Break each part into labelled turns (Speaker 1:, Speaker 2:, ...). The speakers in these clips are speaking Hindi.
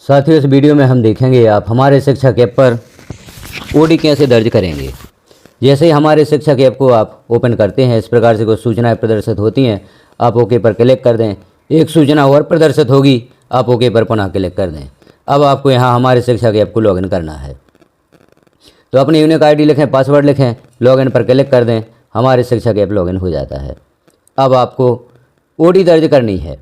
Speaker 1: साथियों, इस वीडियो में हम देखेंगे आप हमारे शिक्षक ऐप पर ओडी कैसे दर्ज करेंगे। जैसे ही हमारे शिक्षक ऐप को आप ओपन करते हैं, इस प्रकार से कुछ सूचनाएं प्रदर्शित होती हैं। आप ओके पर क्लिक कर दें। एक सूचना और प्रदर्शित होगी, आप ओके पर पुनः क्लिक कर दें। अब आपको यहाँ हमारे शिक्षक ऐप को लॉगिन करना है, तो अपनी यूनिक आईडी लिखें, पासवर्ड लिखें, लॉगिन पर क्लिक कर दें। हमारे शिक्षक ऐप लॉगिन हो जाता है। अब आपको ओडी दर्ज करनी है।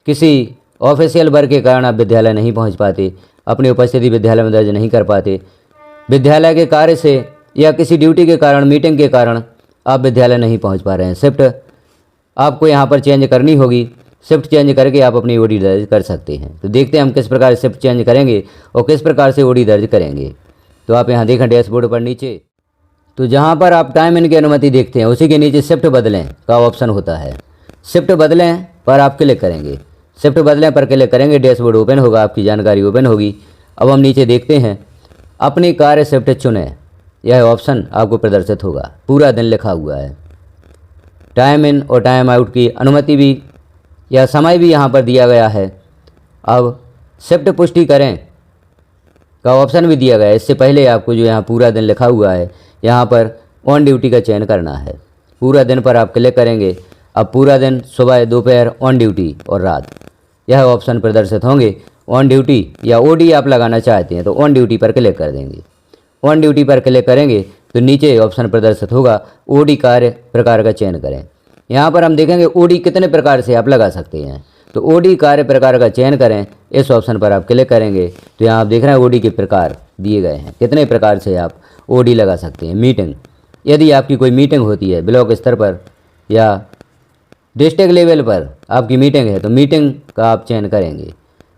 Speaker 1: किसी ऑफिशियल वर्क के कारण आप विद्यालय नहीं पहुंच पाते, अपनी उपस्थिति विद्यालय में दर्ज नहीं कर पाते, विद्यालय के कार्य से या किसी ड्यूटी के कारण, मीटिंग के कारण आप विद्यालय नहीं पहुंच पा रहे हैं। शिफ्ट आपको यहां पर चेंज करनी होगी। शिफ्ट चेंज करके आप अपनी ओडी दर्ज कर सकते हैं। तो देखते हैं हम किस प्रकार से शिफ्ट चेंज करेंगे और किस प्रकार से ओडी दर्ज करेंगे। तो आप यहाँ देखें डैशबोर्ड पर नीचे, तो जहाँ पर आप टाइम इन की अनुमति देखते हैं उसी के नीचे शिफ्ट बदलें का ऑप्शन होता है। शिफ्ट बदलें पर आप क्लिक करेंगे। शिफ्ट बदलें पर क्लिक करेंगे, डैशबोर्ड ओपन होगा, आपकी जानकारी ओपन होगी। अब हम नीचे देखते हैं अपनी कार्य शिफ्ट चुनें, यह ऑप्शन आपको प्रदर्शित होगा। पूरा दिन लिखा हुआ है। टाइम इन और टाइम आउट की अनुमति भी या समय भी यहाँ पर दिया गया है। अब शिफ्ट पुष्टि करें का ऑप्शन भी दिया गया है। इससे पहले आपको जो यहाँ पूरा दिन लिखा हुआ है, यहाँ पर ऑन ड्यूटी का चयन करना है। पूरा दिन पर आप क्लिक करेंगे। अब पूरा दिन, सुबह, दोपहर, ऑन ड्यूटी और रात, यह ऑप्शन प्रदर्शित होंगे। ऑन ड्यूटी या ओडी आप लगाना चाहते हैं तो ऑन ड्यूटी पर क्लिक कर देंगे। ऑन ड्यूटी पर क्लिक करेंगे तो नीचे ऑप्शन प्रदर्शित होगा ओडी कार्य प्रकार का चयन करें। यहाँ पर हम देखेंगे ओडी कितने प्रकार से आप लगा सकते हैं। तो ओडी कार्य प्रकार का चयन करें, इस ऑप्शन पर आप क्लिक करेंगे तो यहाँ आप देख रहे हैं ओडी के प्रकार दिए गए हैं, कितने प्रकार से आप ओडी लगा सकते हैं। मीटिंग, यदि आपकी कोई मीटिंग होती है ब्लॉक स्तर पर या डिस्ट्रिक्ट लेवल पर आपकी मीटिंग है तो मीटिंग का आप चयन करेंगे।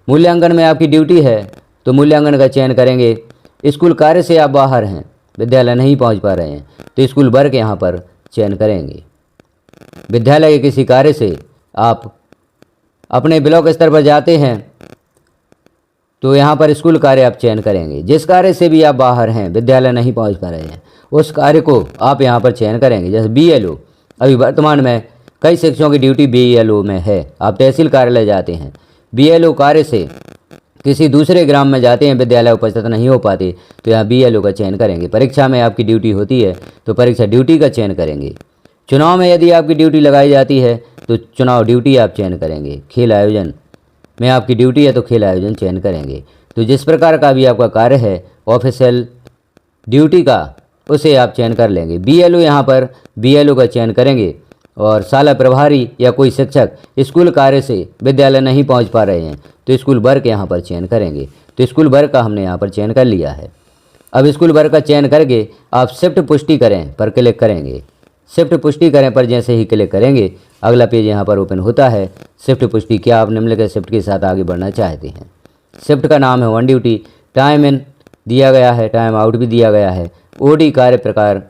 Speaker 1: मूल्यांकन में आपकी ड्यूटी है तो मूल्यांकन का चयन करेंगे। स्कूल कार्य से आप बाहर हैं, विद्यालय नहीं पहुंच पा रहे हैं तो स्कूल वर्क यहाँ पर चयन करेंगे। विद्यालय के किसी कार्य से आप अपने ब्लॉक स्तर पर जाते हैं तो यहाँ पर स्कूल कार्य आप चयन करेंगे। जिस कार्य से भी आप बाहर हैं, विद्यालय नहीं पहुँच पा रहे हैं, उस कार्य को आप यहाँ पर चयन करेंगे। जैसे BLO, अभी वर्तमान में कई शिक्षकों की ड्यूटी BLO में है। आप तहसील कार्यालय जाते हैं, BLO कार्य से किसी दूसरे ग्राम में जाते हैं, विद्यालय उपस्थित नहीं हो पाते तो यहाँ BLO का चयन करेंगे। परीक्षा में आपकी ड्यूटी होती है तो परीक्षा ड्यूटी का चयन करेंगे। चुनाव में यदि आपकी ड्यूटी लगाई जाती है तो चुनाव ड्यूटी आप चयन करेंगे। खेल आयोजन में आपकी ड्यूटी है तो खेल आयोजन चयन करेंगे। तो जिस प्रकार का भी आपका कार्य है ऑफिशियल ड्यूटी का, उसे आप चयन कर लेंगे। BLO, यहाँ पर BLO का चयन करेंगे। और शाला प्रभारी या कोई शिक्षक स्कूल कार्य से विद्यालय नहीं पहुंच पा रहे हैं तो स्कूल वर्क यहाँ पर चयन करेंगे। तो स्कूल वर्क का हमने यहाँ पर चयन कर लिया है। अब स्कूल वर्क का चयन करके आप शिफ्ट पुष्टि करें पर क्लिक करेंगे। शिफ्ट पुष्टि करें पर जैसे ही क्लिक करेंगे अगला पेज यहाँ पर ओपन होता है। शिफ्ट पुष्टि, क्या आप निम्नलिखित शिफ्ट के साथ आगे बढ़ना चाहते हैं। शिफ्ट का नाम है ऑन ड्यूटी, टाइम इन दिया गया है, टाइम आउट भी दिया गया है, ओडी कार्य प्रकार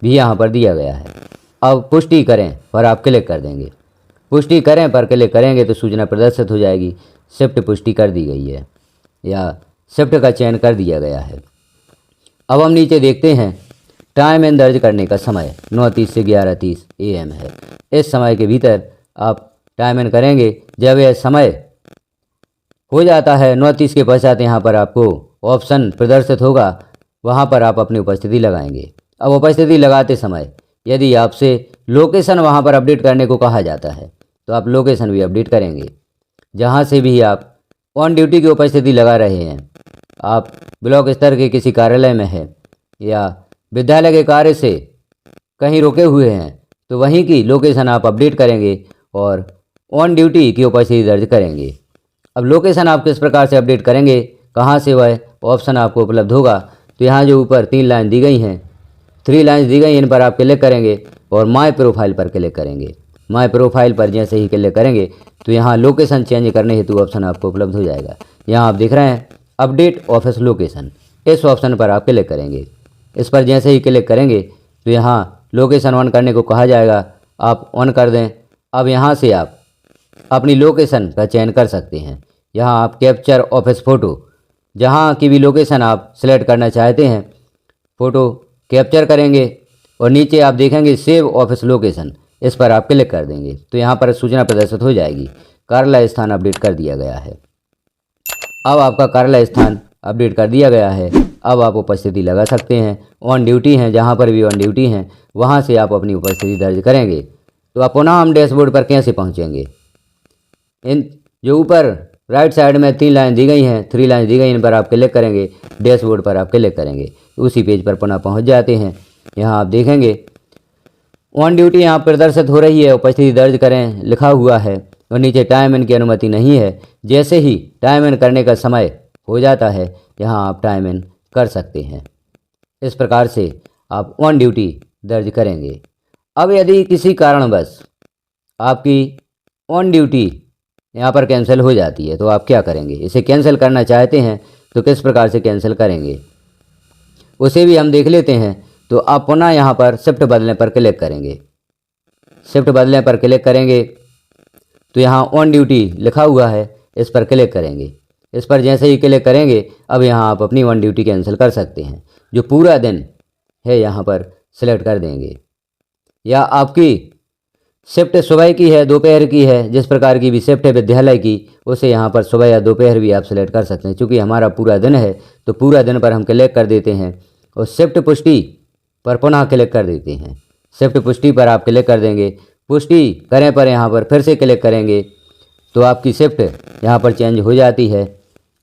Speaker 1: भी यहाँ पर दिया गया है। अब पुष्टि करें पर आप क्लिक कर देंगे। पुष्टि करें पर क्लिक करेंगे तो सूचना प्रदर्शित हो जाएगी, शिफ्ट पुष्टि कर दी गई है या शिफ्ट का चयन कर दिया गया है। अब हम नीचे देखते हैं टाइम इन दर्ज करने का समय 9:30 से 11:30 AM है। इस समय के भीतर आप टाइम इन करेंगे। जब यह समय हो जाता है 9:30 के पश्चात यहाँ पर आपको ऑप्शन प्रदर्शित होगा, वहाँ पर आप अपनी उपस्थिति लगाएंगे। अब उपस्थिति लगाते समय यदि आपसे लोकेशन वहाँ पर अपडेट करने को कहा जाता है तो आप लोकेशन भी अपडेट करेंगे। जहाँ से भी आप ऑन ड्यूटी की उपस्थिति लगा रहे हैं, आप ब्लॉक स्तर के किसी कार्यालय में हैं या विद्यालय के कार्य से कहीं रुके हुए हैं तो वहीं की लोकेशन आप अपडेट करेंगे और ऑन ड्यूटी की उपस्थिति दर्ज करेंगे। अब लोकेशन आप किस प्रकार से अपडेट करेंगे, कहाँ से वह ऑप्शन आपको उपलब्ध होगा, तो यहाँ जो ऊपर 3 लाइन दी गई हैं, 3 लाइन्स दी गई, इन पर आप क्लिक करेंगे और माय प्रोफाइल पर क्लिक करेंगे। माय प्रोफाइल पर जैसे ही क्लिक करेंगे तो यहाँ लोकेशन चेंज करने हेतु ऑप्शन आपको उपलब्ध हो जाएगा। यहाँ आप देख रहे हैं अपडेट ऑफिस लोकेशन, इस ऑप्शन पर आप क्लिक करेंगे। इस पर जैसे ही क्लिक करेंगे तो यहाँ लोकेशन ऑन करने को कहा जाएगा, आप ऑन कर दें। अब यहाँ से आप अपनी लोकेशन का चयन कर सकते हैं। यहाँ आप कैप्चर ऑफिस फ़ोटो, जहाँ की भी लोकेशन आप सिलेक्ट करना चाहते हैं, फ़ोटो कैप्चर करेंगे और नीचे आप देखेंगे सेव ऑफिस लोकेशन, इस पर आप क्लिक कर देंगे तो यहाँ पर सूचना प्रदर्शित हो जाएगी, कार्यालय स्थान अपडेट कर दिया गया है। अब आपका कार्यालय स्थान अपडेट कर दिया गया है। अब आप उपस्थिति लगा सकते हैं। ऑन ड्यूटी हैं, जहाँ पर भी ऑन ड्यूटी हैं वहाँ से आप अपनी उपस्थिति दर्ज करेंगे। तो अब पुनः हम डैशबोर्ड पर कैसे पहुँचेंगे? इन जो ऊपर राइट साइड में 3 लाइन दी गई हैं, 3 लाइन दी गई, इन पर आप क्लिक करेंगे, डैशबोर्ड पर आप क्लिक करेंगे, तो उसी पेज पर पुनः पहुँच जाते हैं। यहाँ आप देखेंगे ऑन ड्यूटी यहाँ प्रदर्शित हो रही है, उपस्थिति दर्ज करें लिखा हुआ है और नीचे टाइम इन की अनुमति नहीं है। जैसे ही टाइम इन करने का समय हो जाता है यहाँ आप टाइम इन कर सकते हैं। इस प्रकार से आप ऑन ड्यूटी दर्ज करेंगे। अब यदि किसी कारणवश आपकी ऑन ड्यूटी यहाँ पर कैंसिल हो जाती है तो आप क्या करेंगे? इसे कैंसिल करना चाहते हैं तो किस प्रकार से कैंसिल करेंगे उसे भी हम देख लेते हैं। तो आप पुनः यहाँ पर शिफ्ट बदलने पर क्लिक करेंगे। शिफ्ट बदलने पर क्लिक करेंगे तो यहाँ ऑन ड्यूटी लिखा हुआ है, इस पर क्लिक करेंगे। इस पर जैसे ही क्लिक करेंगे अब यहाँ आप अपनी ऑन ड्यूटी कैंसिल कर सकते हैं। जो पूरा दिन है यहाँ पर सिलेक्ट कर देंगे, या आपकी शिफ्ट सुबह की है दोपहर की है, जिस प्रकार की भी शिफ्ट है विद्यालय की, उसे यहाँ पर सुबह या दोपहर भी आप सिलेक्ट कर सकते हैं। चूँकि हमारा पूरा दिन है तो पूरा दिन पर हम क्लिक कर देते हैं और शिफ्ट पुष्टि पर पुनः क्लिक कर देते हैं। शिफ्ट पुष्टि पर आप क्लिक कर देंगे। पुष्टि करें पर यहाँ पर फिर से क्लिक करेंगे तो आपकी शिफ्ट यहाँ पर चेंज हो जाती है।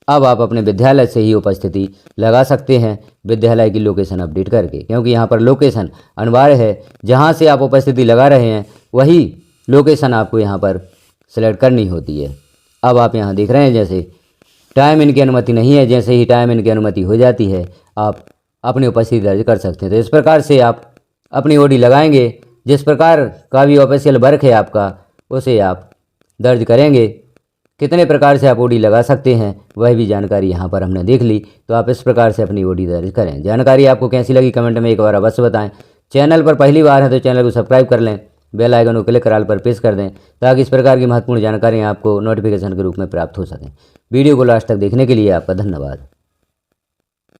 Speaker 1: अब आप अपने विद्यालय से ही उपस्थिति लगा सकते हैं विद्यालय की लोकेशन अपडेट करके, क्योंकि यहाँ पर लोकेशन अनिवार्य है। जहाँ से आप उपस्थिति लगा रहे हैं वही लोकेशन आपको यहाँ पर सिलेक्ट करनी होती है। अब आप यहाँ देख रहे हैं जैसे टाइम इनकी अनुमति नहीं है, जैसे ही टाइम इनकी अनुमति हो जाती है आप अपनी उपस्थिति दर्ज कर सकते हैं। तो इस प्रकार से आप अपनी ओडी लगाएंगे। जिस प्रकार का भी ऑफिशियल वर्क है आपका उसे आप दर्ज करेंगे। कितने प्रकार से आप ओडी लगा सकते हैं वह भी जानकारी यहाँ पर हमने देख ली। तो आप इस प्रकार से अपनी ओडी दर्ज करें। जानकारी आपको कैसी लगी कमेंट में एक बार अवश्य बताएं। चैनल पर पहली बार है तो चैनल को सब्सक्राइब कर लें, बेल आइकन को क्लिक कर ऑल पर प्रेस कर दें ताकि इस प्रकार की महत्वपूर्ण जानकारियाँ आपको नोटिफिकेशन के रूप में प्राप्त हो सकें। वीडियो को लास्ट तक देखने के लिए आपका धन्यवाद।